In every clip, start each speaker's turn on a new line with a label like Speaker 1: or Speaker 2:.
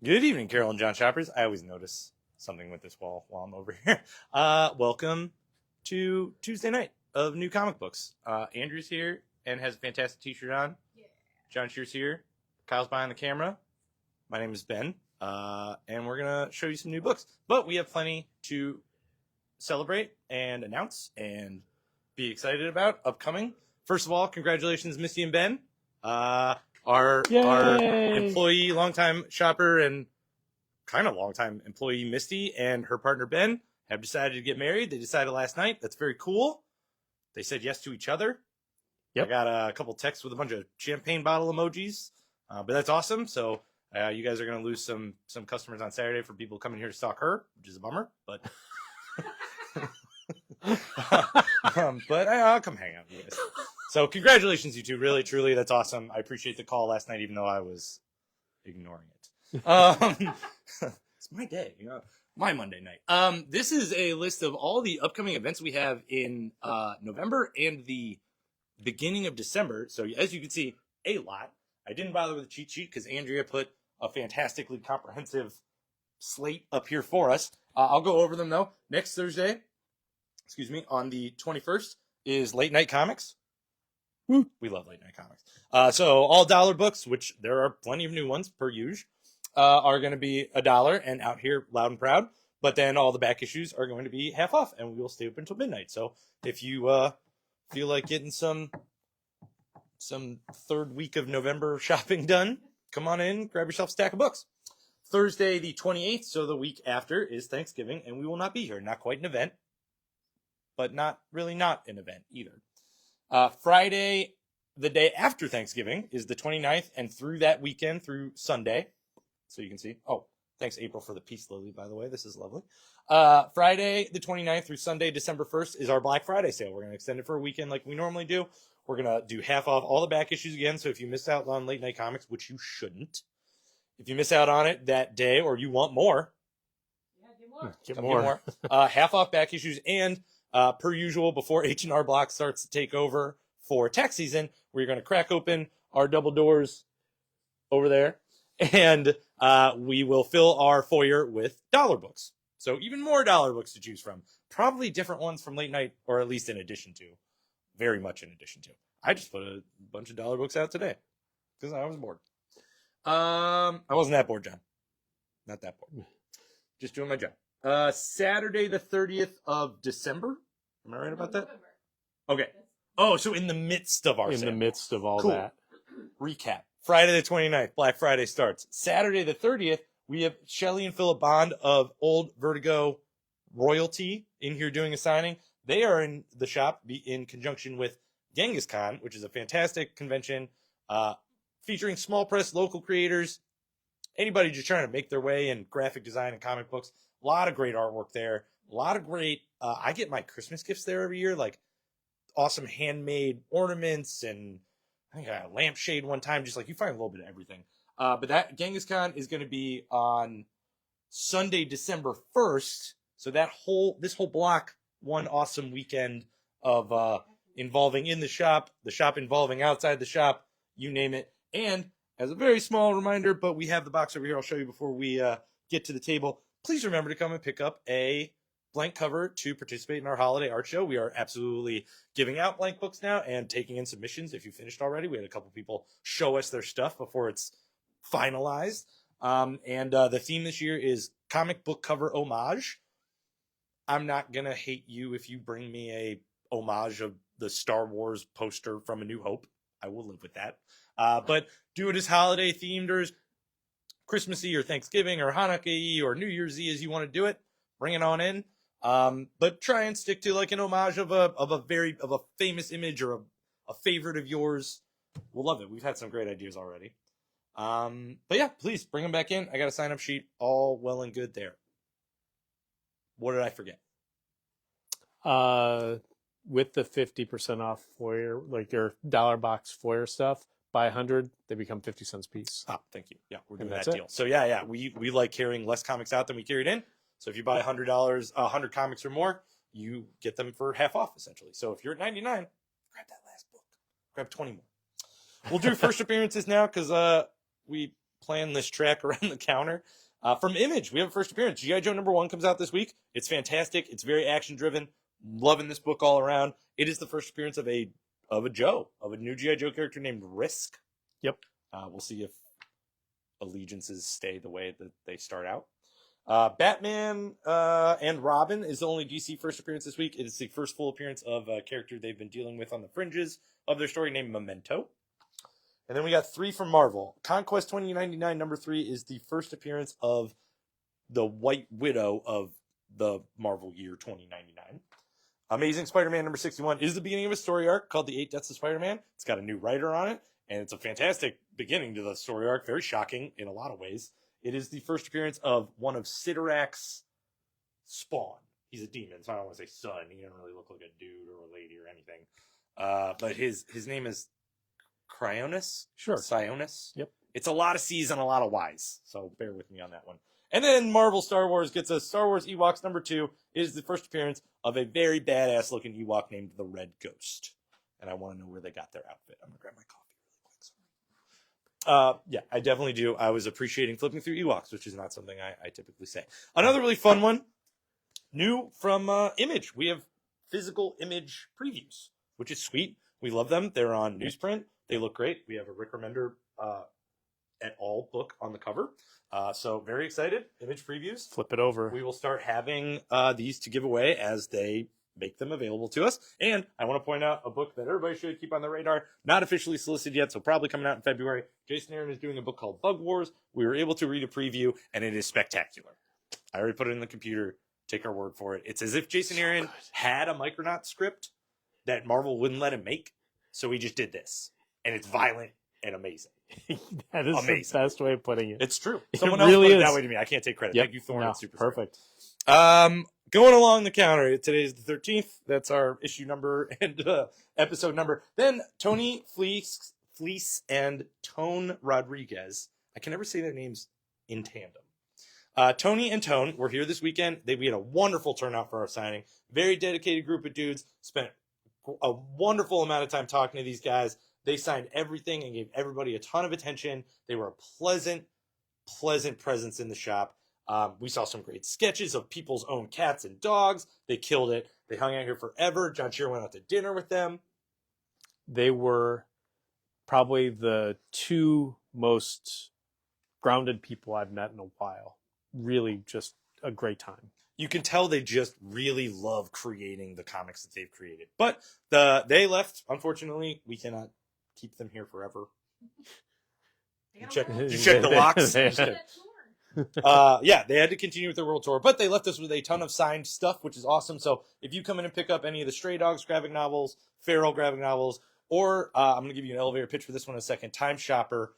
Speaker 1: Good evening, Carol and John Shoppers. I always notice something with this wall while I'm over here. Welcome to Tuesday night of New Comic Books. Andrew's here and has a fantastic t-shirt on. Yeah. John Shear's here. Kyle's behind the camera. My name is Ben, and we're going to show you some new books. But we have plenty to celebrate and announce and be excited about upcoming. First of all, congratulations, Misty and Ben. Our employee, longtime shopper, and kind of longtime employee Misty and her partner Ben have decided to get married. They decided last night. That's very cool. They said yes to each other. Yep. I got a couple texts with a bunch of champagne bottle emojis, but that's awesome. So you guys are going to lose some customers on Saturday for people coming here to stalk her, which is a bummer. But but I'll come hang out with you guys. So congratulations, you two. Really, truly, that's awesome. I appreciate the call last night, even though I was ignoring it. It's my day, my Monday night. This is a list of all the upcoming events we have in November and the beginning of December. So as you can see, a lot. I didn't bother with a cheat sheet because Andrea put a fantastically comprehensive slate up here for us. I'll go over them, though. Next Thursday, on the 21st, is Late Night Comics. We love late night comics. So all dollar books, which there are plenty of new ones per usual, are going to be $1 and out here loud and proud. But then all the back issues are going to be half off, and we will stay open until midnight. So if you feel like getting some third week of November shopping done, come on in, grab yourself a stack of books. Thursday the 28th, so the week after, is Thanksgiving, and we will not be here. Not quite an event, but not an event either. Friday, the day after Thanksgiving, is the 29th, and through that weekend, through Sunday, so you can see. Oh, thanks, April, for the peace lily, by the way. This is lovely. Friday, the 29th, through Sunday, December 1st, is our Black Friday sale. We're going to extend it for a weekend like we normally do. We're going to do half off all the back issues again, so if you missed out on Late Night Comics, which you shouldn't, if you miss out on it that day or you want more, get more. Half off back issues, and per usual, before H&R Block starts to take over for tax season, we're going to crack open our double doors over there, and we will fill our foyer with dollar books. So even more dollar books to choose from. Probably different ones from Late Night, or at least in addition to. Very much in addition to. I just put a bunch of dollar books out today because I was bored. I wasn't that bored, John. Not that bored. Just doing my job. Saturday the 30th of December. Am I right about that? November. Okay. Oh, so in the midst of our sale.
Speaker 2: The midst of all
Speaker 1: cool.
Speaker 2: that.
Speaker 1: Recap. Friday the 29th, Black Friday starts. Saturday the 30th, we have Shelley and Philip Bond of Old Vertigo Royalty in here doing a signing. They are in the shop in conjunction with Genghis Khan, which is a fantastic convention featuring small press, local creators, anybody just trying to make their way in graphic design and comic books. A lot of great artwork there. A lot of great, I get my Christmas gifts there every year, like awesome handmade ornaments, and I think I got a lampshade one time, just like you find a little bit of everything. But that Genghis Khan is going to be on Sunday, December 1st. So this whole block, one awesome weekend of involving in the shop involving outside the shop, you name it. And as a very small reminder, but we have the box over here, I'll show you before we get to the table. Please remember to come and pick up a blank cover to participate in our holiday art show. We are absolutely giving out blank books now and taking in submissions if you finished already. We had a couple people show us their stuff before it's finalized. And the theme this year is comic book cover homage. I'm not going to hate you if you bring me a homage of the Star Wars poster from A New Hope. I will live with that. But do it as holiday themed or as Christmassy or Thanksgiving or Hanukkah or New Year's Eve as you want to do it. Bring it on in. But try and stick to like an homage of a famous image or a favorite of yours. We'll love it. We've had some great ideas already. But yeah, please bring them back in. I got a sign up sheet, all well and good there. What did I forget?
Speaker 2: With the 50% off foyer, like your dollar box foyer stuff, buy 100, they become 50 cents a piece.
Speaker 1: Ah, thank you. Yeah, we're doing that deal. So yeah, we like carrying less comics out than we carried in. So if you buy $100, 100 comics or more, you get them for half off essentially. So if you're at 99, grab that last book. Grab 20 more. We'll do first appearances now because we plan this track around the counter. From Image, we have a first appearance. G.I. Joe #1 comes out this week. It's fantastic. It's very action-driven. Loving this book all around. It is the first appearance of a new G.I. Joe character named Risk.
Speaker 2: Yep.
Speaker 1: We'll see if allegiances stay the way that they start out. Batman and Robin is the only DC first appearance this week. It is the first full appearance of a character they've been dealing with on the fringes of their story named Memento. And then we got 3 from Marvel. Conquest 2099 #3 is the first appearance of the White Widow of the Marvel year 2099. Amazing Spider-Man #61 is the beginning of a story arc called The 8 Deaths of Spider-Man. It's got a new writer on it, and it's a fantastic beginning to the story arc. Very shocking in a lot of ways. It is the first appearance of one of Sidorak's spawn. He's a demon, so I don't want to say son. He doesn't really look like a dude or a lady or anything. But his name is Cryonis?
Speaker 2: Sure.
Speaker 1: Sionis?
Speaker 2: Yep.
Speaker 1: It's a lot of C's and a lot of Y's, so bear with me on that one. And then Marvel Star Wars gets us Star Wars Ewoks #2. It is the first appearance of a very badass looking Ewok named the Red Ghost. And I want to know where they got their outfit. I'm going to grab my coffee really quick. Yeah, I definitely do. I was appreciating flipping through Ewoks, which is not something I typically say. Another really fun one, new from Image. We have physical Image previews, which is sweet. We love them. They're on newsprint. They look great. We have a Rick Remender et al. Book on the cover. So very excited. Image previews.
Speaker 2: Flip it over.
Speaker 1: We will start having these to give away as they make them available to us. And I want to point out a book that everybody should keep on their radar. Not officially solicited yet, so probably coming out in February. Jason Aaron is doing a book called Bug Wars. We were able to read a preview, and it is spectacular. I already put it in the computer. Take our word for it. It's as if Jason Aaron had a Micronaut script that Marvel wouldn't let him make, so he just did this. And it's violent and amazing.
Speaker 2: That is the best way of putting it.
Speaker 1: It's true.
Speaker 2: It
Speaker 1: Someone
Speaker 2: really
Speaker 1: else put it
Speaker 2: is.
Speaker 1: that way to me. I can't take credit.
Speaker 2: Yep.
Speaker 1: Thank you, Thorne.
Speaker 2: No,
Speaker 1: It's super
Speaker 2: perfect.
Speaker 1: Going along the counter. Today's the 13th. That's our issue number and episode number. Then Tony Fleece and Tone Rodriguez. I can never say their names in tandem. Tony and Tone were here this weekend. We had a wonderful turnout for our signing. Very dedicated group of dudes. Spent a wonderful amount of time talking to these guys. They signed everything and gave everybody a ton of attention. They were a pleasant presence in the shop. We saw some great sketches of people's own cats and dogs. They killed it. They hung out here forever. John Shear went out to dinner with them.
Speaker 2: They were probably the 2 most grounded people I've met in a while. Really just a great time.
Speaker 1: You can tell they just really love creating the comics that they've created. But they left. Unfortunately, we cannot keep them here forever. You check the locks. Just kidding. Yeah, they had to continue with their world tour, but they left us with a ton of signed stuff, which is awesome. So if you come in and pick up any of the Stray Dogs graphic novels, Feral graphic novels, or I'm going to give you an elevator pitch for this one in a second, Time Shopper,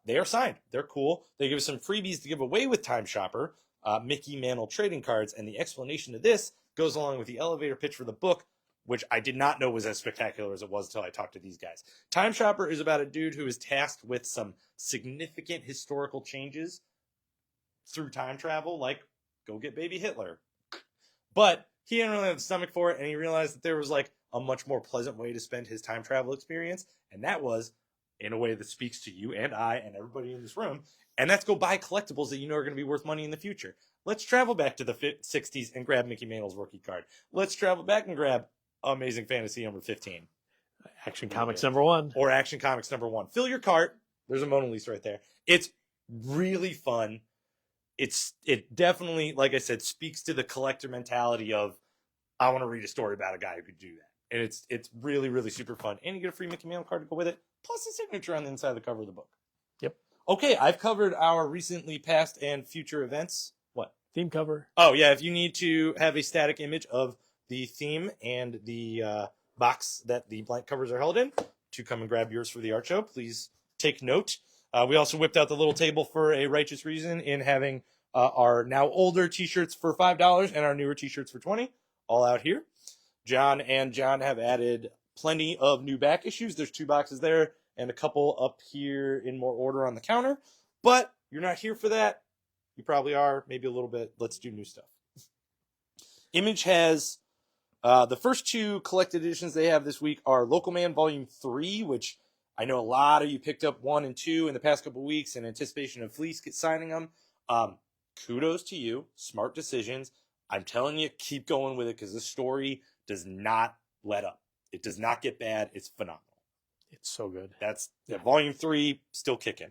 Speaker 1: they are signed. They're cool. They give us some freebies to give away with Time Shopper, Mickey Mantle trading cards, and the explanation of this goes along with the elevator pitch for the book, which I did not know was as spectacular as it was until I talked to these guys. Time Shopper is about a dude who is tasked with some significant historical changes through time travel, like go get baby Hitler. But he didn't really have the stomach for it, and he realized that there was like a much more pleasant way to spend his time travel experience, and that was in a way that speaks to you and I and everybody in this room, and that's go buy collectibles that you know are going to be worth money in the future. Let's travel back to the 60s and grab Mickey Mantle's rookie card. Let's travel back and grab Amazing Fantasy number 15.
Speaker 2: Action Comics #1.
Speaker 1: Or Action Comics #1. Fill your cart. There's a Mona Lisa right there. It's really fun. It definitely, like I said, speaks to the collector mentality of, I want to read a story about a guy who could do that. And it's really, really super fun. And you get a free Mickey Mantle card to go with it, plus a signature on the inside of the cover of the book.
Speaker 2: Yep.
Speaker 1: Okay, I've covered our recently past and future events. What?
Speaker 2: Theme cover.
Speaker 1: Oh, yeah, if you need to have a static image of the theme and the box that the blank covers are held in, to come and grab yours for the art show, please take note. We also whipped out the little table for a righteous reason in having our now older t-shirts for $5 and our newer t-shirts for $20, all out here. John have added plenty of new back issues. There's 2 boxes there and a couple up here in more order on the counter. But you're not here for that. You probably are, maybe a little bit. Let's do new stuff. Image has the first 2 collected editions they have this week are Local Man Volume 3, which I know a lot of you picked up 1 and 2 in the past couple weeks in anticipation of Fleece signing them. Kudos to you. Smart decisions. I'm telling you, keep going with it because this story does not let up. It does not get bad. It's phenomenal.
Speaker 2: It's so good.
Speaker 1: That's volume 3 still kicking.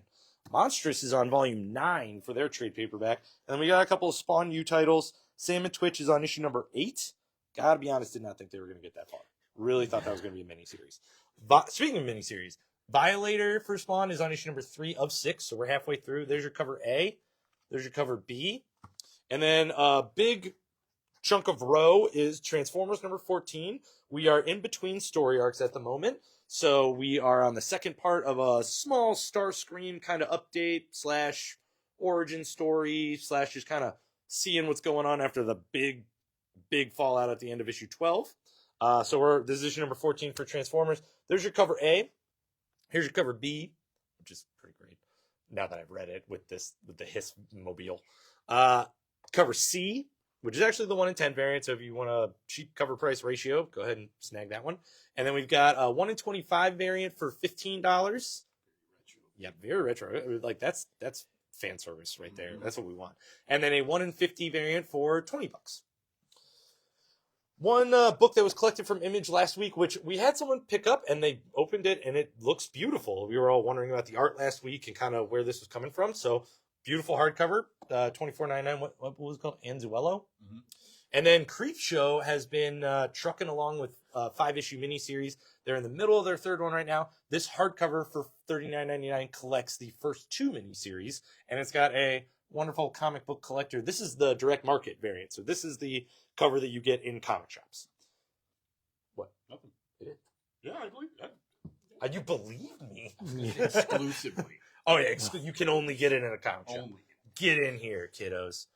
Speaker 1: Monstrous is on volume 9 for their trade paperback. And then we got a couple of Spawn U titles. Sam and Twitch is on issue number 8. Gotta be honest, did not think they were going to get that far. Really thought that was going to be a miniseries. Speaking of miniseries, Violator for Spawn is on issue number 3 of 6. So we're halfway through. There's your cover A. There's your cover B. And then a big chunk of row is Transformers number 14. We are in between story arcs at the moment. So we are on the second part of a small Starscream kind of update / origin story / just kind of seeing what's going on after the big fallout at the end of issue 12. So this is issue number 14 for Transformers. There's your cover A. Here's your cover B, which is pretty great. Now that I've read it with the Hiss mobile. Cover C, which is actually the 1 in 10 variant. So if you want a cheap cover price ratio, go ahead and snag that one. And then we've got a 1 in 25 variant for $15. Yeah, very retro. Like that's fan service right there. That's what we want. And then a 1 in 50 variant for $20. One book that was collected from Image last week, which we had someone pick up and they opened it and it looks beautiful. We were all wondering about the art last week and kind of where this was coming from. So beautiful hardcover, $24.99. What was it called? Anzuelo. Mm-hmm. And then Creepshow has been trucking along with 5-issue miniseries. They're in the middle of their 3rd one right now. This hardcover for $39.99 collects the first 2 miniseries, and it's got a wonderful comic book collector. This is the direct market variant, so this is the cover that you get in comic shops. What?
Speaker 3: Nothing.
Speaker 1: It is.
Speaker 3: Yeah, I believe that.
Speaker 1: You believe me?
Speaker 3: Exclusively.
Speaker 1: Oh yeah, you can only get it in a comic shop.
Speaker 3: Only.
Speaker 1: Get in here, kiddos.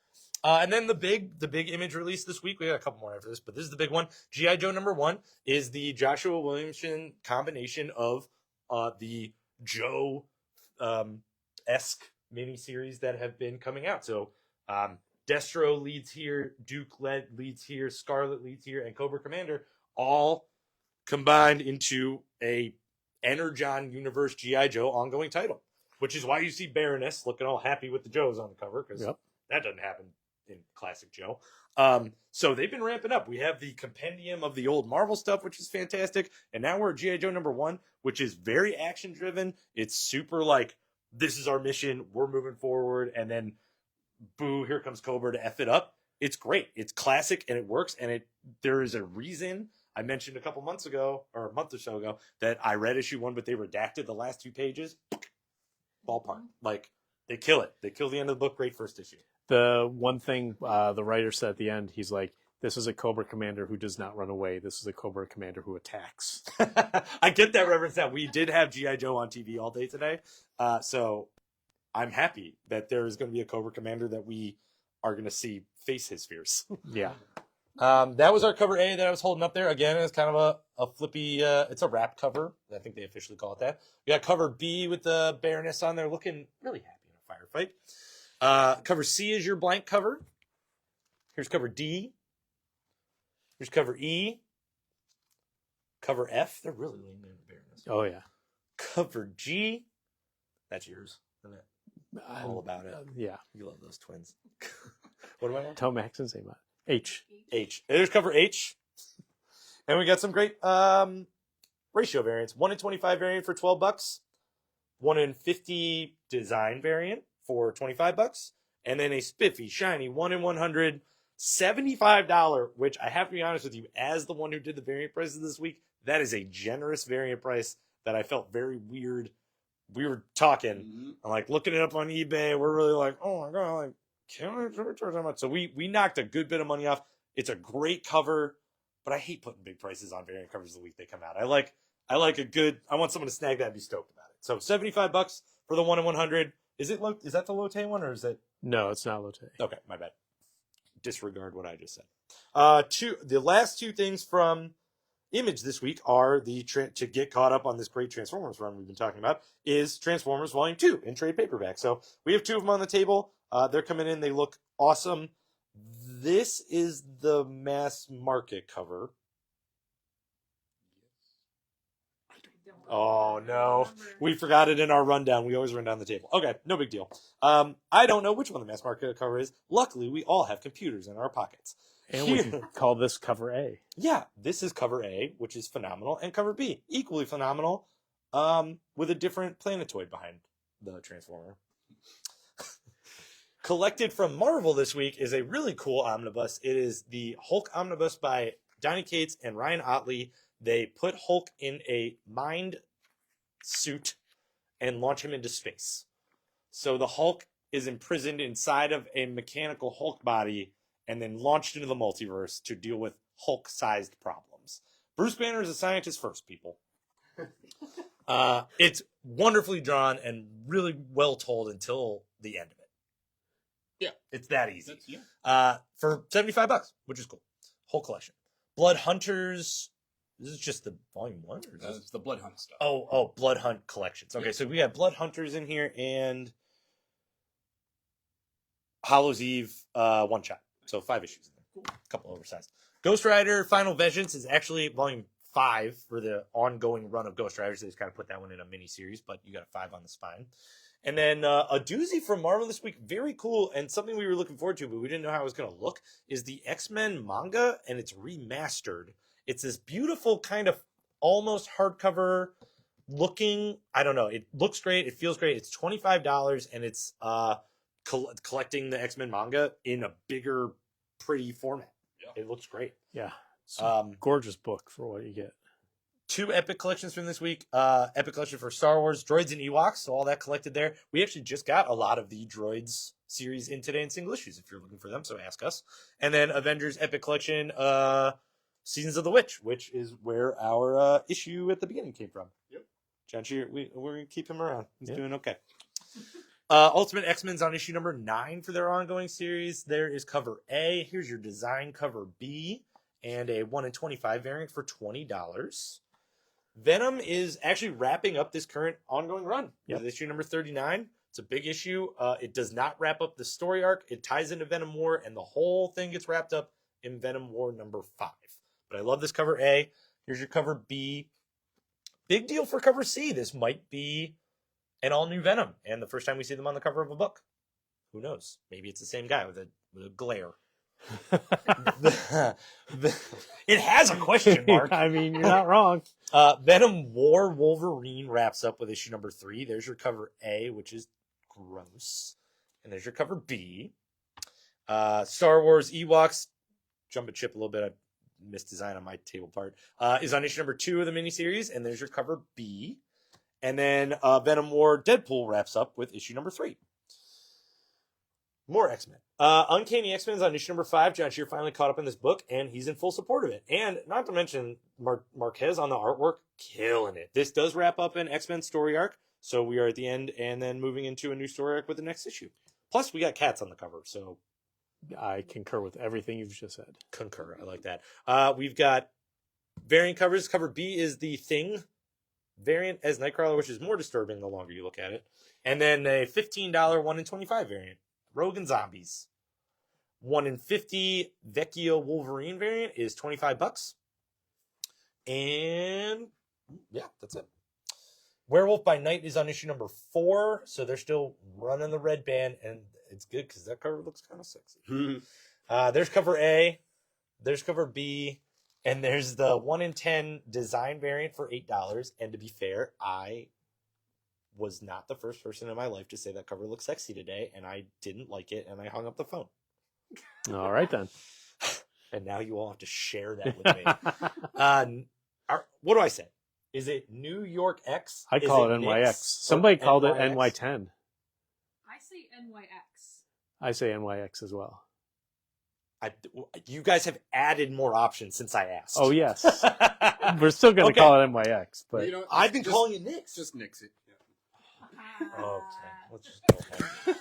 Speaker 1: And then the big Image release this week. We got a couple more after this, but this is the big one. G.I. Joe number 1 is the Joshua Williamson combination of the Joe esque miniseries that have been coming out. So Destro leads here, Duke leads here, Scarlet leads here, and Cobra Commander all combined into a Energon Universe G.I. Joe ongoing title, which is why you see Baroness looking all happy with the Joes on the cover, because that doesn't happen in classic Joe. So they've been ramping up. We have the compendium of the old Marvel stuff, which is fantastic. And now we're at G.I. Joe number 1, which is very action driven. It's super like, this is our mission. We're moving forward. And then boo, here comes Cobra to F it up. It's great. It's classic and it works. And there is a reason I mentioned a couple months ago or a month or so ago that I read issue 1, but they redacted the last 2 pages. Ballpark. Like they kill it. They kill the end of the book. Great first issue.
Speaker 2: The one thing the writer said at the end, he's like, this is a Cobra Commander who does not run away. This is a Cobra Commander who attacks.
Speaker 1: I get that reference now. We did have G.I. Joe on TV all day today. So I'm happy that there is going to be a Cobra Commander that we are going to see face his fears.
Speaker 2: Yeah.
Speaker 1: That was our cover A that I was holding up there. Again, it's kind of a flippy, it's a wrap cover. I think they officially call it that. We got cover B with the Baroness on there looking really happy in a firefight. Cover C is your blank cover. Here's cover D. Here's cover E. Cover F. They're really leaning into Baroness.
Speaker 2: Oh, yeah.
Speaker 1: Cover G. That's yours, isn't it? All about it.
Speaker 2: Yeah.
Speaker 1: You love those twins. What do I want?
Speaker 2: Tell Max and say H.
Speaker 1: H. There's cover H. And we got some great ratio variants. 1 in 25 variant for $12. 1 in 50 design variant for $25. And then a spiffy, shiny 1 in 100 $75, which I have to be honest with you, as the one who did the variant prices this week, that is a generous variant price that I felt very weird. We were talking, I'm like looking it up on eBay. We're really like, oh my God, like, can I charge that much? So we knocked a good bit of money off. It's a great cover, but I hate putting big prices on variant covers the week they come out. I like a good, I want someone to snag that and be stoked about it. So $75 for the 1 in 100. Is that the Lotte one or is it?
Speaker 2: No, it's not Lotte.
Speaker 1: Okay, my bad. Disregard what I just said. The last 2 things from Image this week are to get caught up on this great Transformers run we've been talking about is Transformers Volume 2 in trade paperback. So we have 2 of them on the table. They're coming in. They look awesome. This is the mass market cover. Oh, no. We forgot it in our rundown. We always run down the table. Okay, no big deal. I don't know which one the mass market cover is. Luckily, we all have computers in our pockets.
Speaker 2: And we can call this cover A.
Speaker 1: Yeah, this is cover A, which is phenomenal, and cover B, equally phenomenal, with a different planetoid behind the Transformer. Collected from Marvel this week is a really cool omnibus. It is the Hulk omnibus by Donny Cates and Ryan Otley. They put Hulk in a mind suit and launch him into space. So the Hulk is imprisoned inside of a mechanical Hulk body and then launched into the multiverse to deal with Hulk-sized problems. Bruce Banner is a scientist first, people. It's wonderfully drawn and really well told until the end of it.
Speaker 3: Yeah.
Speaker 1: It's that easy.
Speaker 3: Yeah.
Speaker 1: For $75, which is cool. Whole collection. Blood Hunters. This is just the volume 1? Or is this...
Speaker 3: It's the Blood Hunt stuff.
Speaker 1: Oh, Blood Hunt collections. Okay,
Speaker 3: Yeah.
Speaker 1: so we have Blood Hunters in here and Hollow's Eve one shot. So 5 issues in there. Cool. A couple oversized. Ghost Rider Final Vengeance is actually volume 5 for the ongoing run of Ghost Riders. They just kind of put that one in a mini series, but you got a 5 on the spine. And then a doozy from Marvel this week, very cool, and something we were looking forward to, but we didn't know how it was going to look, is the X-Men manga, and it's remastered. It's this beautiful kind of almost hardcover looking, I don't know, it looks great, it feels great. It's $25, and it's collecting the X-Men manga in a bigger, pretty format. Yeah. It looks great.
Speaker 2: Yeah. Gorgeous book for what you get.
Speaker 1: 2 epic collections from this week. Epic collection for Star Wars, Droids and Ewoks, so all that collected there. We actually just got a lot of the Droids series in today in single issues if you're looking for them, so ask us. And then Avengers Epic Collection, Seasons of the Witch, which is where our issue at the beginning came from.
Speaker 3: Yep.
Speaker 1: John Shear, we're going to keep him around. He's doing okay. Ultimate X-Men's on issue number 9 for their ongoing series. There is cover A. Here's your design cover B, and a 1 in 25 variant for $20. Venom is actually wrapping up this current ongoing run. With issue number 39. It's a big issue. It does not wrap up the story arc. It ties into Venom War, and the whole thing gets wrapped up in Venom War number 5. But I love this cover A. Here's your cover B. Big deal for cover C. This might be an all-new Venom, and the first time we see them on the cover of a book. Who knows? Maybe it's the same guy with a glare. It has a question mark.
Speaker 2: I mean, you're not wrong.
Speaker 1: Venom War Wolverine wraps up with issue number 3. There's your cover A, which is gross. And there's your cover B. Star Wars Ewoks, jump and chip a little bit. I missed design on my table part. Is on issue number 2 of the miniseries. And there's your cover B. And then Venom War Deadpool wraps up with issue number 3. More X-Men. Uncanny X-Men is on issue number 5. John Shear finally caught up in this book, and he's in full support of it. And not to mention, Marquez on the artwork, killing it. This does wrap up an X-Men story arc, so we are at the end and then moving into a new story arc with the next issue. Plus, we got cats on the cover, so...
Speaker 2: I concur with everything you've just said.
Speaker 1: Concur, I like that. We've got variant covers. Cover B is the Thing variant as Nightcrawler, which is more disturbing the longer you look at it. And then a $15 1 in 25 variant. Rogue and Zombies. 1 in 50 Vecchio Wolverine variant is $25. And yeah, that's it. Werewolf by Night is on issue number 4, so they're still running the red band, and it's good because that cover looks kind of sexy. There's cover A, there's cover B, and there's the 1 in 10 design variant for $8. And to be fair, I was not the first person in my life to say that cover looks sexy today, and I didn't like it, and I hung up the phone.
Speaker 2: All right, then.
Speaker 1: And now you all have to share that with me. What do I say? Is it New York X?
Speaker 2: I call it NYX. Somebody called it NY10.
Speaker 4: I say NYX.
Speaker 2: I say NYX as well.
Speaker 1: You guys have added more options since I asked.
Speaker 2: Oh, yes. We're still going to call it NYX, but
Speaker 3: You know,
Speaker 1: I've been calling it Nix.
Speaker 3: Just nix it.
Speaker 1: Okay, let's just go home.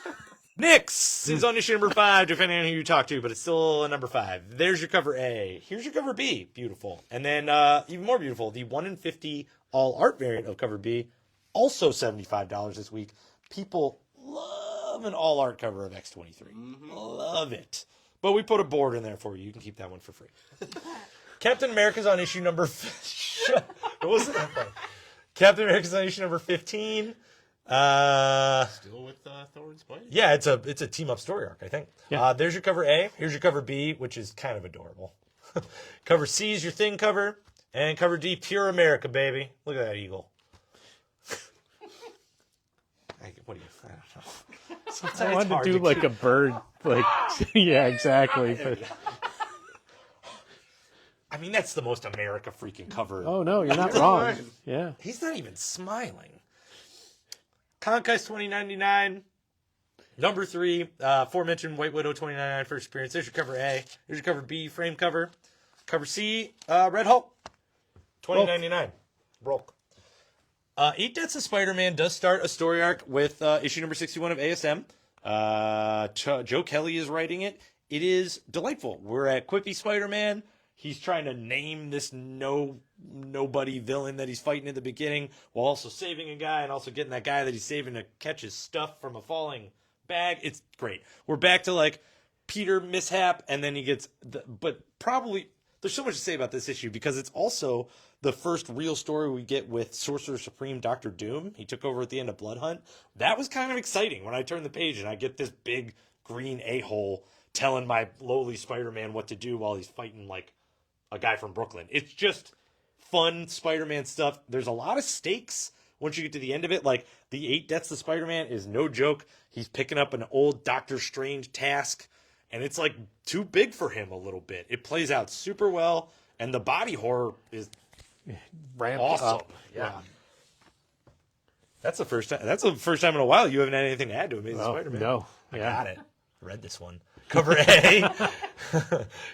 Speaker 1: Nix is on issue number 5, depending on who you talk to, but it's still a number 5. There's your cover A. Here's your cover B. Beautiful. And then even more beautiful, the 1 in 50 all art variant of cover B, also $75 this week. People love an all art cover of X-23. Love it. But we put a board in there for you. You can keep that one for free. Captain America's on issue number... It wasn't that funny. Captain America's on issue number 15.
Speaker 3: Still with Thor and Spidey?
Speaker 1: Yeah, it's a team up story arc, I think.
Speaker 2: Yeah.
Speaker 1: There's your cover A. Here's your cover B, which is kind of adorable. Cover C is your thing cover, and cover D, pure America, baby. Look at that eagle. What do you? I don't know. Sometimes
Speaker 2: I
Speaker 1: it's
Speaker 2: wanted to
Speaker 1: hard
Speaker 2: do like a bird, like yeah, exactly. But
Speaker 1: I mean, that's the most America freaking cover.
Speaker 2: oh no, you're not wrong. Yeah,
Speaker 1: He's not even smiling. Conquest 2099. Number 3, aforementioned White Widow 2099 first appearance. There's your cover A. Here's your cover B, frame cover. Cover C, Red Hulk 2099. Broke. 8 Deaths of Spider-Man does start a story arc with issue number 61 of ASM. Joe Kelly is writing it. It is delightful. We're at Quippy Spider-Man. He's trying to name this nobody villain that he's fighting at the beginning while also saving a guy and also getting that guy that he's saving to catch his stuff from a falling bag. It's great. We're back to like Peter mishap, and then he gets but probably there's so much to say about this issue because it's also the first real story we get with Sorcerer Supreme Dr. Doom. He took over at the end of Blood Hunt. That was kind of exciting when I turn the page and I get this big green a-hole telling my lowly Spider-Man what to do while he's fighting like a guy from Brooklyn. It's just fun Spider-Man stuff. There's a lot of stakes once you get to the end of it. Like, the 8 Deaths of Spider-Man is no joke. He's picking up an old Doctor Strange task, and it's, like, too big for him a little bit. It plays out super well, and the body horror is
Speaker 2: ramped
Speaker 1: awesome.
Speaker 2: up.
Speaker 1: Yeah. That's the first time. That's the first time in a while you haven't had anything to add to Amazing
Speaker 2: Oh,
Speaker 1: Spider-Man.
Speaker 2: no,
Speaker 1: I
Speaker 2: yeah.
Speaker 1: got it. I read this one. Cover A.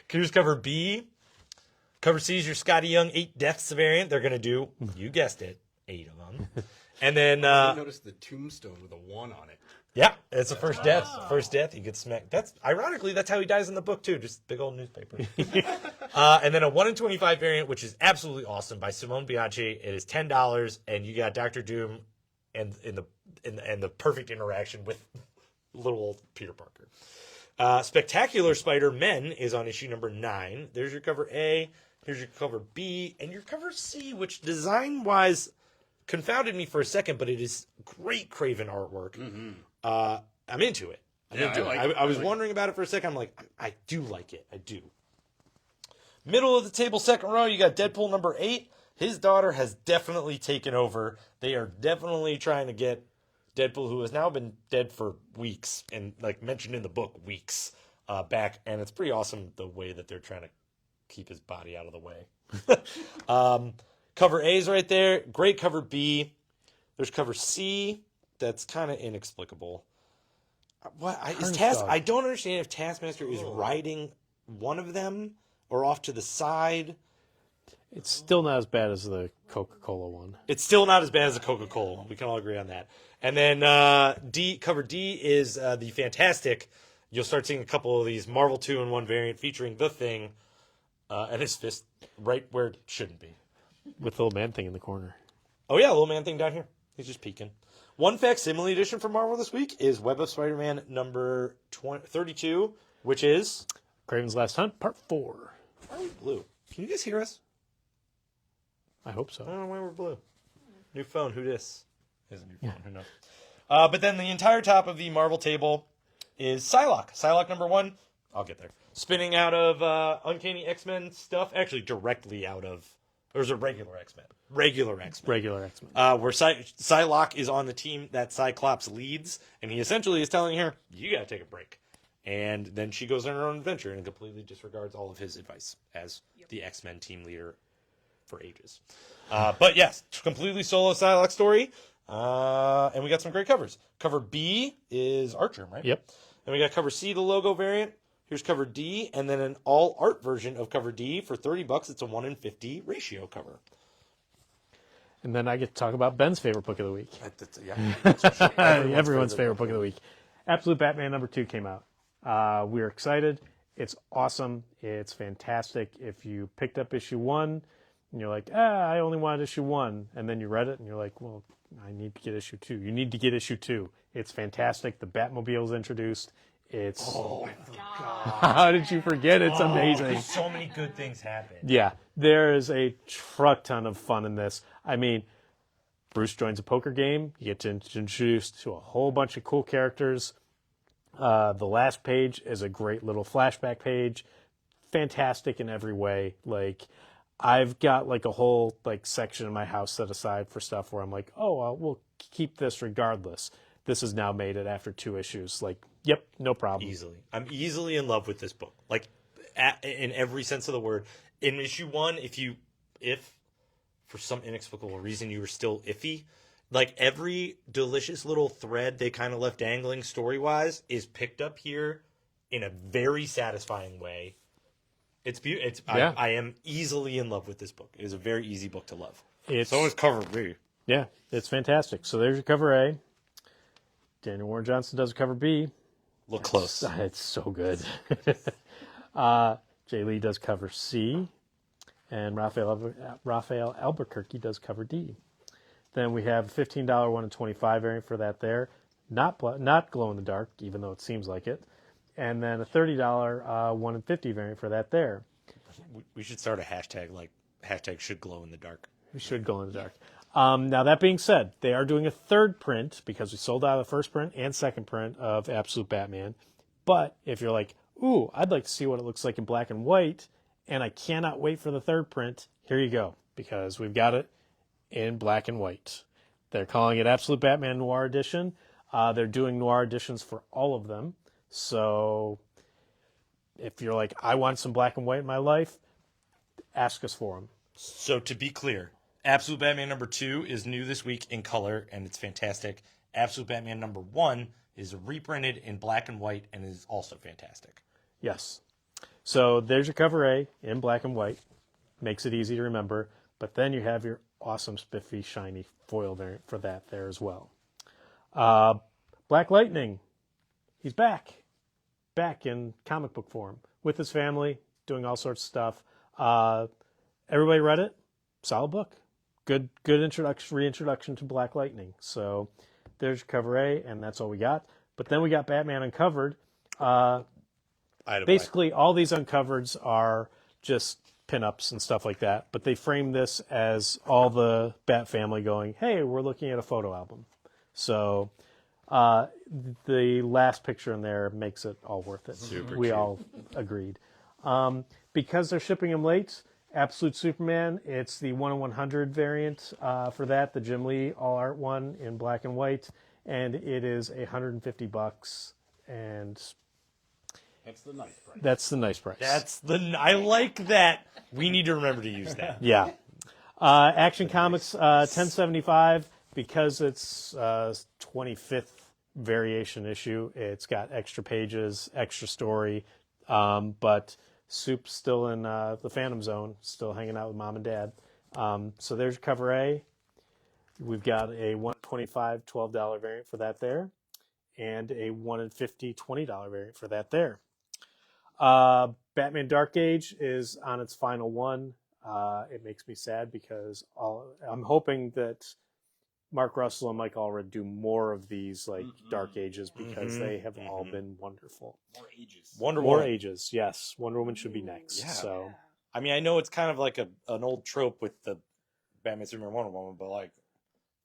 Speaker 1: Here's cover B. Cover C is your Scotty Young 8 Deaths variant. They're going to do, you guessed it, 8 of them. And then,
Speaker 3: I noticed the tombstone with a 1 on it.
Speaker 1: yeah, it's the first death. First death, he gets smacked. That's, ironically, that's how he dies in the book, too. Just big old newspaper. And then a 1 in 25 variant, which is absolutely awesome, by Simone Bianchi. It is $10, and you got Dr. Doom and the perfect interaction with little old Peter Parker. Spectacular Spider-Men is on issue number 9. There's your cover A. Here's your cover B. And your cover C, which design-wise confounded me for a second, but it is great Craven artwork. Mm-hmm. I'm into it. I was wondering about it for a second. I'm like, I do like it. I do. Middle of the table, second row, you got Deadpool number 8. His daughter has definitely taken over. They are definitely trying to get Deadpool, who has now been dead for weeks, and like mentioned in the book, weeks back. And it's pretty awesome the way that they're trying to keep his body out of the way. Cover A is right there. Great cover B. There's cover C. That's kind of inexplicable. I don't understand if Taskmaster is riding one of them or off to the side.
Speaker 2: It's still not as bad as the Coca-Cola one.
Speaker 1: It's still not as bad as the Coca-Cola one. We can all agree on that. And then cover D is the fantastic. You'll start seeing a couple of these Marvel 2-in-1 variant featuring the Thing and his fist right where it shouldn't be.
Speaker 2: With the little man thing in the corner.
Speaker 1: Oh, yeah, little man thing down here. He's just peeking. One facsimile edition from Marvel this week is Web of Spider-Man number 32, which is...
Speaker 2: Craven's Last Hunt, Part 4.
Speaker 1: Why are we blue? Can you guys hear us?
Speaker 2: I hope
Speaker 1: I
Speaker 2: so.
Speaker 1: don't know why we're blue. New phone, who dis? Is a new phone, who knows? But then the entire top of the Marvel table is Psylocke. Psylocke number 1, I'll get there. Spinning out of Uncanny X-Men stuff, actually directly out of... Or is it regular X-Men? Regular X-Men.
Speaker 2: Regular X-Men.
Speaker 1: Where Psylocke is on the team that Cyclops leads, and he essentially is telling her, you got to take a break. And then she goes on her own adventure and completely disregards all of his advice as the X-Men team leader for ages. But yes, completely solo Psylocke story. And we got some great covers. Cover B is Archer, right?
Speaker 2: Yep.
Speaker 1: Then we got cover C, the logo variant. Here's cover D, and then an all art version of cover D for $30. It's a 1 in 50 ratio cover.
Speaker 2: And then I get to talk about Ben's favorite book of the week.
Speaker 1: Yeah,
Speaker 2: Everyone's favorite book of the week. Absolute Batman number 2 came out. We're excited. It's awesome. It's fantastic. If you picked up issue 1 and you're like, I only wanted issue 1, and then you read it and you're like, well, I need to get issue 2. You need to get issue 2. It's fantastic. The Batmobile is introduced. It's how did you forget? It's amazing.
Speaker 1: So many good things happen.
Speaker 2: Yeah, there is a truck ton of fun in this. I mean, Bruce joins a poker game. You get to introduced to a whole bunch of cool characters. The last page is a great little flashback page. Fantastic in every way. Like, I've got like a whole like section in my house set aside for stuff where I'm like, oh, well, we'll keep this regardless. This has now made it after 2 issues. Like, yep, no problem.
Speaker 1: Easily. I'm easily in love with this book. Like, in every sense of the word. In issue 1, if for some inexplicable reason you were still iffy, like every delicious little thread they kind of left dangling story-wise is picked up here in a very satisfying way. It's beautiful.
Speaker 2: Yeah.
Speaker 1: I am easily in love with this book. It is a very easy book to love.
Speaker 2: It's,
Speaker 1: So is cover B.
Speaker 2: yeah, it's fantastic. So there's your cover A. Daniel Warren Johnson does cover B.
Speaker 1: Look close.
Speaker 2: It's so good. Jay Lee does cover C. And Raphael Albuquerque does cover D. Then we have a $15 1 in 25 variant for that there. Not glow in the dark, even though it seems like it. And then a $30 1 in 50 variant for that there.
Speaker 1: We should start a hashtag like hashtag should glow in the dark.
Speaker 2: We should glow in the dark. Now, that being said, they are doing a 3rd print because we sold out of the 1st print and 2nd print of Absolute Batman. But if you're like, ooh, I'd like to see what it looks like in black and white, and I cannot wait for the 3rd print, here you go, because we've got it in black and white. They're calling it Absolute Batman Noir Edition. They're doing Noir Editions for all of them. So if you're like, I want some black and white in my life, ask us for them.
Speaker 1: So to be clear, Absolute Batman number 2 is new this week in color, and it's fantastic. Absolute Batman number 1 is reprinted in black and white and is also fantastic.
Speaker 2: Yes. So there's your cover A in black and white. Makes it easy to remember. But then you have your awesome spiffy shiny foil variant for that there as well. Black Lightning. He's back. Back in comic book form with his family, doing all sorts of stuff. Everybody read it. Solid book. Good reintroduction to Black Lightning. So there's your cover A, and that's all we got. But then we got Batman Uncovered. Basically, all these uncovers are just pinups and stuff like that. But they frame this as all the Bat family going, hey, we're looking at a photo album. So the last picture in there makes it all worth it. We all agreed. Because they're shipping them late, Absolute Superman, it's the 1 in 100 variant for that, the Jim Lee all art one in black and white, and it is $150, and
Speaker 3: That's the nice price.
Speaker 2: that's the nice price.
Speaker 1: I like that. We need to remember to use that.
Speaker 2: Yeah. Action Comics 1075, because it's 25th variation issue. It's got extra pages, extra story, but Soup's still in the Phantom Zone, still hanging out with Mom and Dad. So there's cover A. We've got a 125 $12 variant for that there, and a 1 in 50 $20 variant for that there. Batman Dark Age is on its final one. It makes me sad because I'm hoping that Mark Russell and Mike Allred do more of these like Dark Ages because they have all been wonderful.
Speaker 3: More ages.
Speaker 2: More ages, yes. Wonder Woman should be next.
Speaker 1: Yeah.
Speaker 2: So
Speaker 1: I mean, I know it's kind of like an old trope with the Batman, Superman, Wonder Woman, but like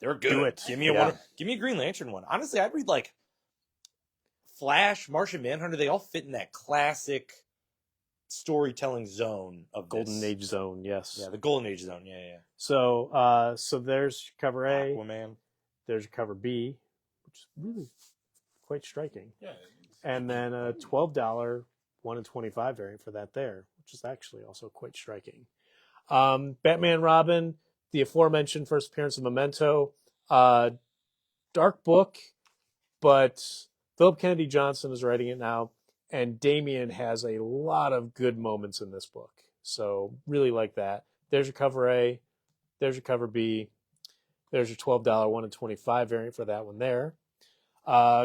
Speaker 1: they're good.
Speaker 2: Do it.
Speaker 1: Give me a
Speaker 2: Yeah.
Speaker 1: give me a Green Lantern one. Honestly, I'd read like Flash, Martian Manhunter. They all fit in that classic storytelling zone of
Speaker 2: Golden
Speaker 1: this.
Speaker 2: Age Zone, yes.
Speaker 1: Yeah, the Golden Age zone. Yeah.
Speaker 2: So so there's cover A.
Speaker 1: Aquaman.
Speaker 2: There's cover B, which is really quite striking.
Speaker 3: Yeah.
Speaker 2: And then a $12 1 in 25 variant for that there, which is actually also quite striking. Batman Robin, the aforementioned first appearance of Memento, dark book, but Philip Kennedy Johnson is writing it now, and Damian has a lot of good moments in this book. So really like that. There's your cover A. There's your cover B. There's your $12 1 in 25 variant for that one there.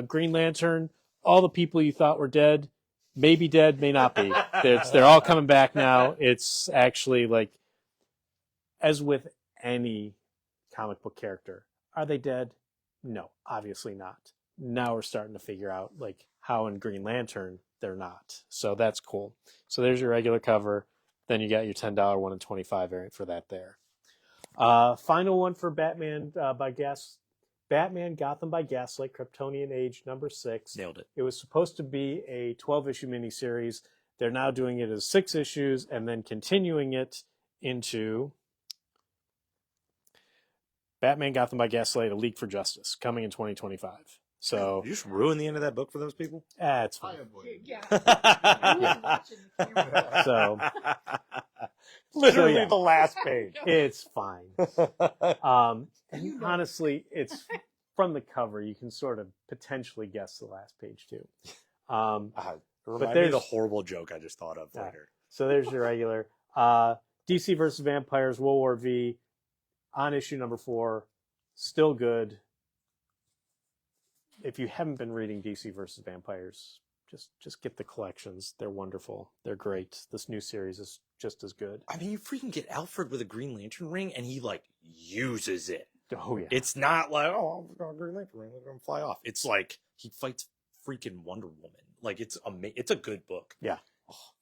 Speaker 2: Green Lantern, all the people you thought were dead, may be dead, may not be. They're all coming back now. It's actually like, as with any comic book character, are they dead? No, obviously not. Now we're starting to figure out like how in Green Lantern they're not. So that's cool. So there's your regular cover. Then you got your $10 1 in 25 variant for that there. Final one for Batman Batman Gotham by Gaslight, Kryptonian Age #6.
Speaker 1: Nailed it.
Speaker 2: It was supposed to be a 12-issue miniseries. They're now doing it as 6 issues and then continuing it into Batman Gotham by Gaslight, A League for Justice, coming in 2025. So,
Speaker 1: You just ruined the end of that book for those people.
Speaker 2: it's
Speaker 3: I
Speaker 2: fine.
Speaker 3: avoided
Speaker 4: Yeah.
Speaker 3: it.
Speaker 4: I wasn't watching the camera.
Speaker 2: So,
Speaker 1: Literally
Speaker 2: So, yeah.
Speaker 1: the last page.
Speaker 2: it's fine. And honestly, it's from the cover. You can sort of potentially guess the last page, too.
Speaker 1: Remind me
Speaker 2: there's-
Speaker 1: of the horrible joke I just thought of
Speaker 2: Yeah.
Speaker 1: later.
Speaker 2: So there's your regular. DC versus Vampires, World War V, on issue #4. Still good. If you haven't been reading DC versus Vampires, just get the collections. They're wonderful. They're great. This new series is just as good.
Speaker 1: I mean, you freaking get Alfred with a Green Lantern ring, and he, like, uses it.
Speaker 2: Oh, yeah.
Speaker 1: It's not like, oh, I've got a Green Lantern ring, let him fly off. It's like, he fights freaking Wonder Woman. Like, it's a good book.
Speaker 2: Yeah.
Speaker 1: Oh,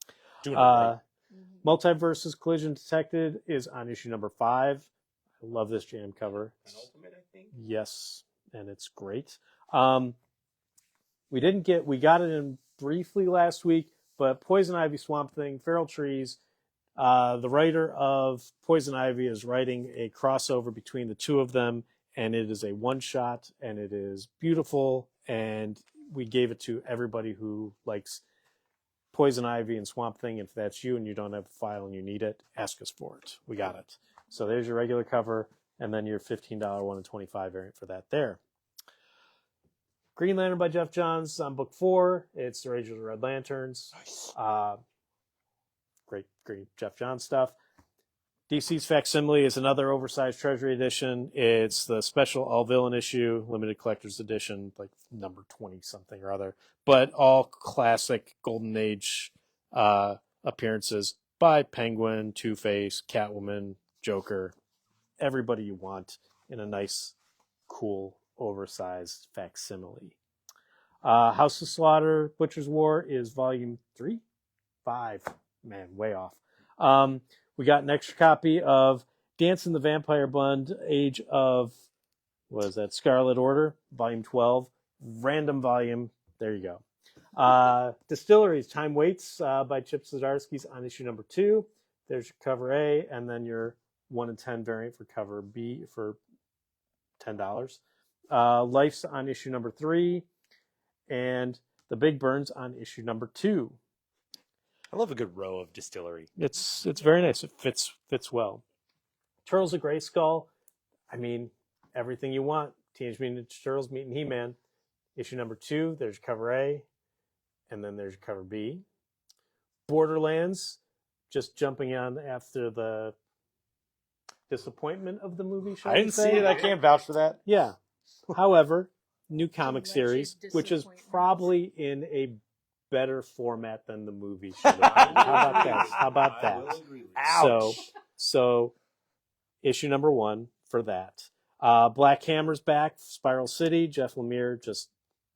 Speaker 1: doing it right.
Speaker 2: Multiverses Collision Detected is on issue #5. I love this jam cover.
Speaker 3: Penultimate, I think.
Speaker 2: Yes, and it's great. We got it in briefly last week, but Poison Ivy, Swamp Thing, Feral Trees, the writer of Poison Ivy is writing a crossover between the two of them, and it is a one-shot, and it is beautiful, and we gave it to everybody who likes Poison Ivy and Swamp Thing. If that's you and you don't have a file and you need it, ask us for it. We got it. So there's your regular cover, and then your $15 1 in 25 variant for that there. Green Lantern by Jeff Johns on book 4. It's the Rage of the Red Lanterns.
Speaker 1: Nice.
Speaker 2: Great Jeff Johns stuff. DC's Facsimile is another oversized Treasury edition. It's the special all-villain issue, limited collector's edition, like number 20-something or other. But all classic Golden Age appearances by Penguin, Two-Face, Catwoman, Joker, everybody you want in a nice, cool, oversized facsimile. House of Slaughter, Butcher's War is volume 3? 5. Man, way off. We got an extra copy of Dance in the Vampire Bund, Age of, what is that, Scarlet Order, volume 12. Random volume. There you go. Distilleries, Time Waits by Chip Zdarsky's on issue #2. There's your cover A, and then your 1 in 10 variant for cover B for $10. Life's on issue #3, and The Big Burn's on issue #2.
Speaker 1: I love a good row of distillery.
Speaker 2: It's very nice. It fits well. Turtles of Grayskull. I mean, everything you want. Teenage Mutant Ninja Turtles meeting He-Man. Issue #2. There's cover A, and then there's cover B. Borderlands. Just jumping on after the disappointment of the movie. Shall
Speaker 1: I
Speaker 2: we
Speaker 1: didn't
Speaker 2: say?
Speaker 1: see it. I can't vouch for that.
Speaker 2: Yeah. However, new comic
Speaker 4: Alleged
Speaker 2: series, which is
Speaker 4: disappointment.
Speaker 2: probably in a better format than the movie should have been. How about that? How about
Speaker 3: I
Speaker 2: that?
Speaker 3: will agree with you.
Speaker 1: Ouch.
Speaker 2: So issue #1 for that. Black Hammer's back, Spiral City. Jeff Lemire just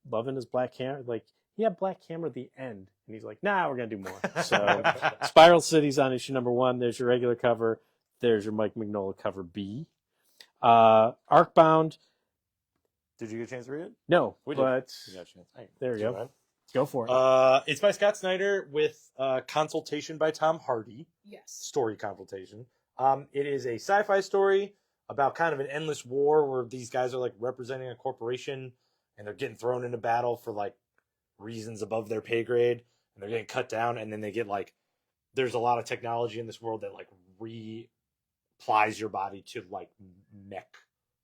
Speaker 2: loving his Black Hammer. Like, he had Black Hammer at the end, and he's like, nah, we're going to do more. So Spiral City's on issue #1. There's your regular cover. There's your Mike Mignola cover B. Arcbound.
Speaker 1: Did you get a chance to read it?
Speaker 2: No,
Speaker 1: We did.
Speaker 2: but
Speaker 1: You got a chance. Hey,
Speaker 2: there you
Speaker 1: do
Speaker 2: go.
Speaker 1: it.
Speaker 2: Go for it.
Speaker 1: It's by Scott Snyder with consultation by Tom Hardy.
Speaker 4: Yes.
Speaker 1: Story consultation. It is a sci-fi story about kind of an endless war where these guys are like representing a corporation and they're getting thrown into battle for like reasons above their pay grade, and they're getting cut down, and then they get like, there's a lot of technology in this world that like replies your body to like mech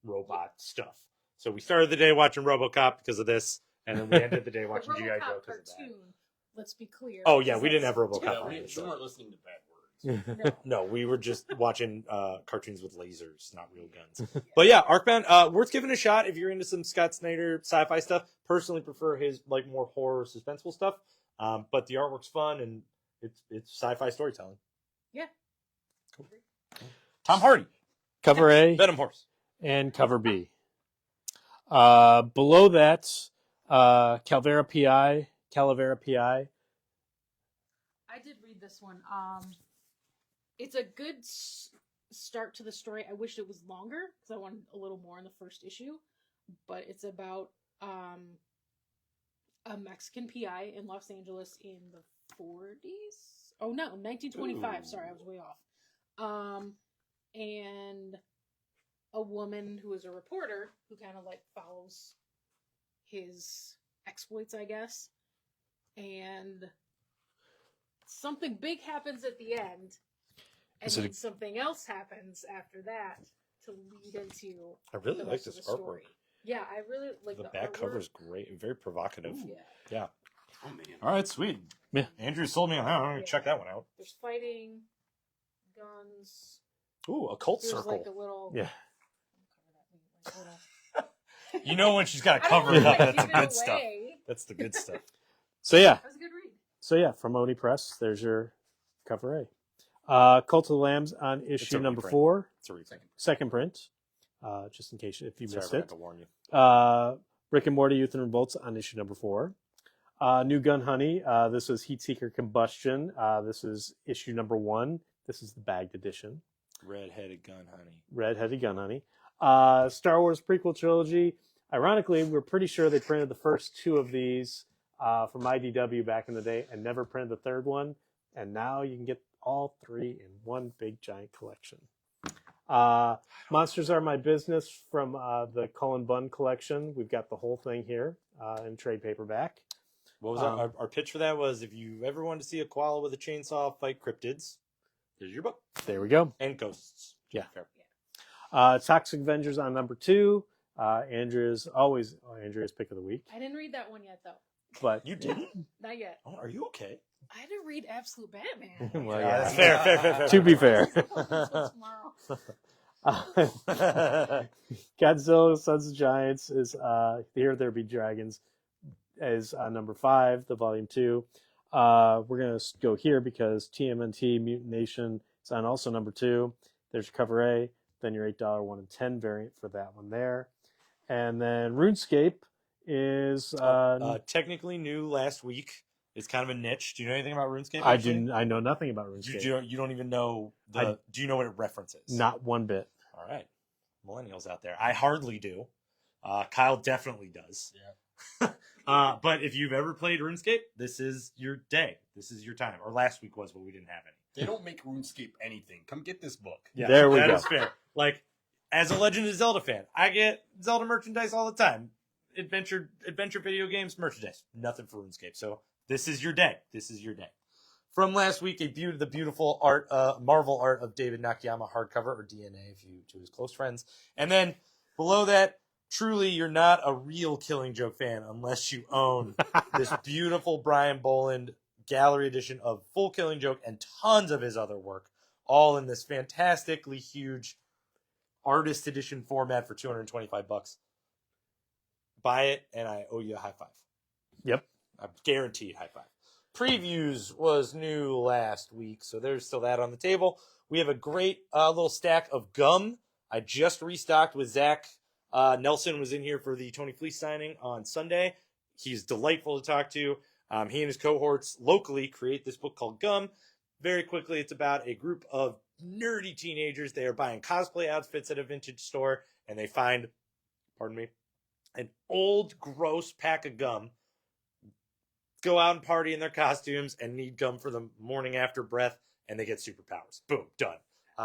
Speaker 1: robot stuff. So we started the day watching RoboCop because of this, and then we ended the day
Speaker 4: The
Speaker 1: watching GI Joe
Speaker 4: RoboCop
Speaker 1: because of that.
Speaker 4: cartoon. Let's be clear.
Speaker 1: Oh yeah, we didn't have RoboCop
Speaker 3: Yeah,
Speaker 1: on
Speaker 3: we
Speaker 1: the show.
Speaker 3: weren't listening to bad words.
Speaker 4: No.
Speaker 1: No, we were just watching cartoons with lasers, not real guns. But yeah, Arcbound, worth giving a shot if you're into some Scott Snyder sci-fi stuff. Personally, prefer his like more horror, suspenseful stuff. But the artwork's fun and it's sci-fi storytelling.
Speaker 4: Yeah.
Speaker 1: Cool. Tom Hardy,
Speaker 2: Cover A
Speaker 1: Venom Horse.
Speaker 2: and cover B. Below that, Calavera PI.
Speaker 4: I did read this one. It's a good start to the story. I wish it was longer because I wanted a little more in the first issue. But it's about a Mexican PI in Los Angeles in the 40s. Oh no, 1925.
Speaker 1: Ooh.
Speaker 4: Sorry, I was way off. And a woman who is a reporter who kind of like follows his exploits, I guess. And something big happens at the end, and
Speaker 2: Is it
Speaker 4: then something else happens after that to lead into
Speaker 1: I really
Speaker 4: the
Speaker 1: like
Speaker 4: rest of
Speaker 1: this
Speaker 4: the
Speaker 1: artwork.
Speaker 4: story. Yeah, I really like
Speaker 1: The
Speaker 4: the
Speaker 1: back
Speaker 4: artwork.
Speaker 1: cover is great and very provocative.
Speaker 4: Yeah,
Speaker 1: Yeah.
Speaker 3: Oh man.
Speaker 1: All right, sweet.
Speaker 2: Yeah.
Speaker 1: Andrew sold me on that. I'm gonna
Speaker 4: Yeah.
Speaker 1: check that one out.
Speaker 4: there's fighting, guns.
Speaker 1: Ooh, a cult
Speaker 4: There's
Speaker 1: circle.
Speaker 4: like a little.
Speaker 2: Yeah.
Speaker 4: Like little
Speaker 1: You know when she's got to
Speaker 4: I don't
Speaker 1: cover it
Speaker 4: wanna,
Speaker 1: up.
Speaker 4: like,
Speaker 1: That's the
Speaker 4: give it
Speaker 1: good stuff.
Speaker 4: away.
Speaker 1: That's the good stuff.
Speaker 2: So yeah,
Speaker 4: That was a good read.
Speaker 2: from Oni Press, there's your cover A. Cult of the Lambs on issue
Speaker 1: a
Speaker 2: number
Speaker 1: reprint.
Speaker 2: 4,
Speaker 1: It's a reprint.
Speaker 2: second print. Just in case if you
Speaker 1: Sorry, I
Speaker 2: missed
Speaker 1: forgot
Speaker 2: it.
Speaker 1: to warn you.
Speaker 2: Rick and Morty Youth and Revolts on issue number 4. New Gun Honey. This was Heatseeker Combustion. This is issue number 1. This is the bagged edition.
Speaker 1: Red-headed gun, honey.
Speaker 2: Red-headed Gun Honey. Star Wars prequel trilogy. Ironically, we're pretty sure they printed the first 2 of these from IDW back in the day and never printed the third one. And now you can get all 3 in one big giant collection. Monsters Are My Business from the Cullen Bunn collection. We've got the whole thing here in trade paperback.
Speaker 1: What was our pitch for that? Was if you ever wanted to see a koala with a chainsaw fight cryptids, there's your book.
Speaker 2: There we go.
Speaker 1: And ghosts.
Speaker 2: Yeah.
Speaker 1: Fair.
Speaker 2: Toxic Avengers on number 2. Andrea's pick of the week.
Speaker 4: I didn't read that one yet, though.
Speaker 2: But
Speaker 1: You didn't?
Speaker 4: Not yet.
Speaker 1: Oh, are you okay?
Speaker 4: I had to read Absolute Batman.
Speaker 2: Well,
Speaker 1: Yeah,
Speaker 2: yeah.
Speaker 1: that's fair.
Speaker 2: To be fair.
Speaker 4: Until tomorrow.
Speaker 2: Godzilla Sons of Giants is Here There Be Dragons is number 5, the volume 2. We're going to go here because TMNT Mutant Nation is on also number 2. There's your cover A, then your $8 1 in 10 variant for that one there. And then RuneScape is
Speaker 1: technically new last week. It's kind of a niche. Do you know anything about RuneScape?
Speaker 2: I know nothing about RuneScape.
Speaker 1: You don't even know do you know what it references?
Speaker 2: Not one bit.
Speaker 1: All right. Millennials out there. I hardly do. Kyle definitely does.
Speaker 3: Yeah.
Speaker 1: But if you've ever played RuneScape, this is your day. This is your time. Or last week was, but we didn't have any.
Speaker 3: They don't make RuneScape anything. Come get this book.
Speaker 1: Yeah,
Speaker 2: There we
Speaker 1: that
Speaker 2: go.
Speaker 1: is fair. Like, as a Legend of Zelda fan, I get Zelda merchandise all the time. Adventure video games merchandise. Nothing for RuneScape. So this is your day. This is your day. From last week, the beautiful art, Marvel art of David Nakayama hardcover, or DNA if you to his close friends. And then below that, truly, you're not a real Killing Joke fan unless you own this beautiful Brian Boland gallery edition of full Killing Joke and tons of his other work, all in this fantastically huge artist edition format for $225. Buy it, and I owe you a high five.
Speaker 2: Yep.
Speaker 1: A guaranteed high five. Previews was new last week, so there's still that on the table. We have a great little stack of gum. I just restocked with Zach. Nelson was in here for the Tony Fleece signing on Sunday. He's delightful to talk to. He and his cohorts locally create this book called Gum. Very quickly, it's about a group of nerdy teenagers. They are buying cosplay outfits at a vintage store, and they find, an old, gross pack of gum, go out and party in their costumes, and need gum for the morning after breath, and they get superpowers. Boom, done.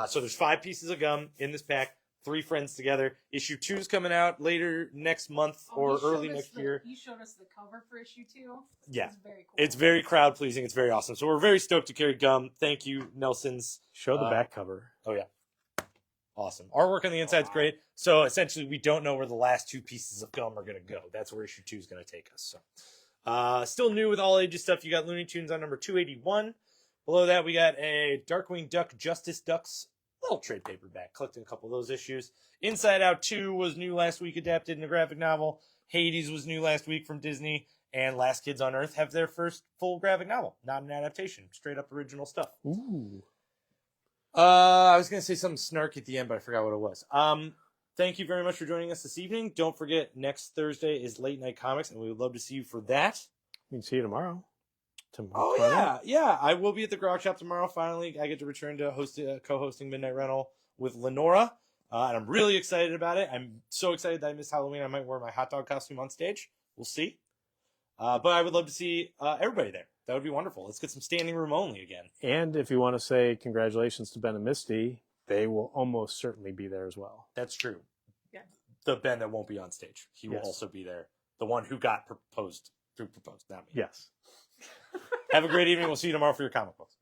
Speaker 1: So there's 5 pieces of gum in this pack, 3 friends together. Issue 2 is coming out later next month or early next year.
Speaker 4: You showed us the cover for issue 2.
Speaker 1: Yeah.
Speaker 4: It's very cool.
Speaker 1: It's very crowd pleasing. It's very awesome. So we're very stoked to carry gum. Thank you, Nelson's.
Speaker 2: Show the back cover.
Speaker 1: Oh, yeah. Awesome. Artwork on the inside's great. So essentially, we don't know where the last 2 pieces of gum are going to go. That's where issue 2 is going to take us. So, still new with all ages stuff. You got Looney Tunes on number 281. Below that, we got a Darkwing Duck Justice Ducks little trade paperback. Collecting a couple of those issues. Inside Out 2 was new last week, adapted in a graphic novel. Hades was new last week from Disney. And Last Kids on Earth have their first full graphic novel. Not an adaptation. Straight up original stuff.
Speaker 2: Ooh.
Speaker 1: I was going to say something snarky at the end, but I forgot what it was. Thank you very much for joining us this evening. Don't forget, next Thursday is Late Night Comics, and we would love to see you for that.
Speaker 2: We can see you tomorrow.
Speaker 1: Oh,
Speaker 2: Tomorrow.
Speaker 1: yeah. I will be at the Grog Shop tomorrow. Finally, I get to return to co-hosting Midnight Rental with Lenora. And I'm really excited about it. I'm so excited that I missed Halloween. I might wear my hot dog costume on stage. We'll see. But I would love to see everybody there. That would be wonderful. Let's get some standing room only again.
Speaker 2: And if you want to say congratulations to Ben and Misty, they will almost certainly be there as well.
Speaker 1: That's true.
Speaker 4: Yeah.
Speaker 1: The Ben that won't be on stage. He will
Speaker 2: Yes.
Speaker 1: also be there. The one who got proposed, not me.
Speaker 2: Yes.
Speaker 1: Have a great evening. We'll see you tomorrow for your comic books.